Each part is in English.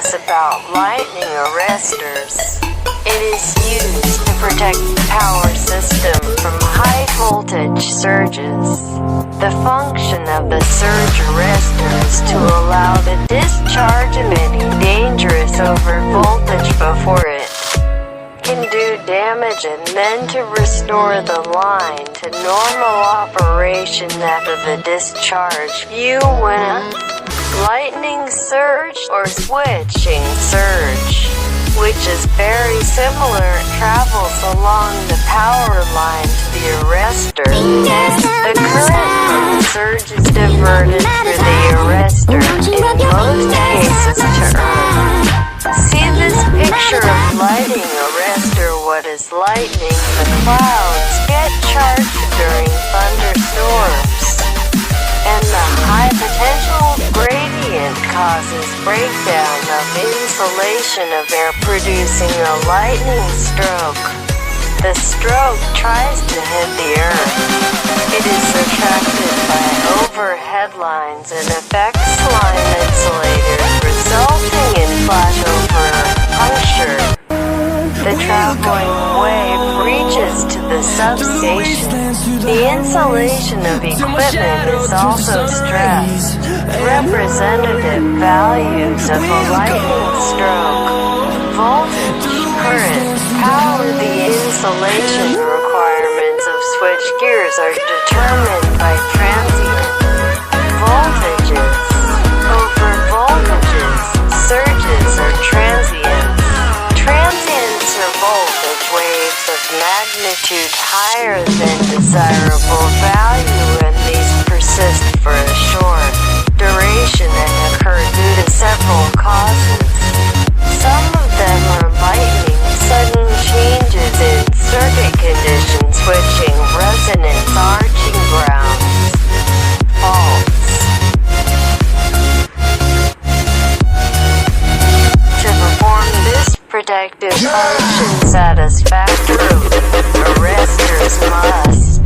us about lightning arresters. It is used to protect the power system from high voltage surges. The function of the surge arrestor is to allow the discharge of any dangerous overvoltage before it can do damage, and then to restore the line to normal operation after the discharge. When a lightning surge or switching surge, which is very similar, travels along the power line to the arrestor, the current from the surge is diverted through the arrestor, in most cases to earth. See this picture of lighting arrestor. What is lightning? The clouds get charged during thunderstorms, and the high potential gradient causes breakdown of insulation of air, producing a lightning stroke. The stroke tries to hit the earth. It is attracted by overhead lines and affects line insulators, resulting in flashover puncture. The traveling wave reaches to the substation. The insulation of equipment is also stressed. Representative values of a lightning stroke, voltage, current, power. The insulation requirements of switch gears are determined by transient voltages over voltages. Surges are transients. Transients are voltage waves of magnitude higher than desirable value, and these persist for a short duration and occur due to several causes. Some of them are lightning, sudden changes in circuit conditions, switching, resonance, arching grounds, faults. To perform this protective function satisfactorily, arresters must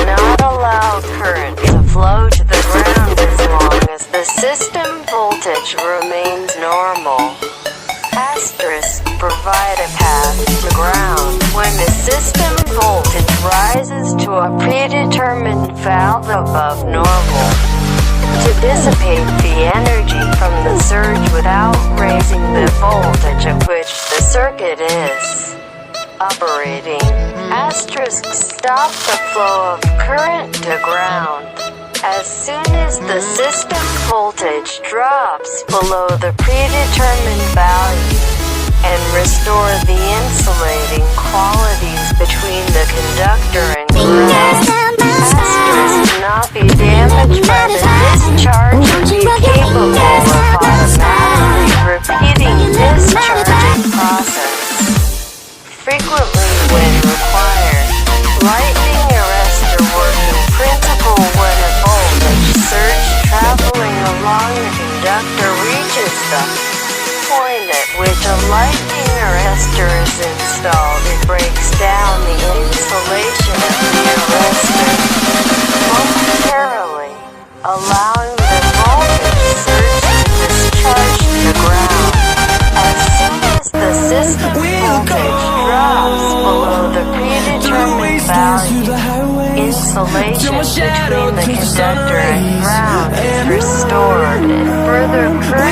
not allow current to flow to the ground as long as the system voltage remains normal. Provide a path to ground when the system voltage rises to a predetermined value above normal. To dissipate the energy from the surge without raising the voltage at which the circuit is operating. Stop the flow of current to ground. As soon as the system voltage drops below the predetermined value, and restore the insulating qualities between the conductor and ground. Not be damaged by the discharge and be capable of automatically repeating discharging process. Frequently when required. Lightning arrestor working principle when a voltage surge traveling along the conductor reaches the point at which a lightning arrestor is installed, it breaks down the insulation of the arrestor momentarily, allowing the voltage surge to discharge to the ground. As soon as the system voltage drops below the predetermined value, insulation between the conductor and ground is restored, and further current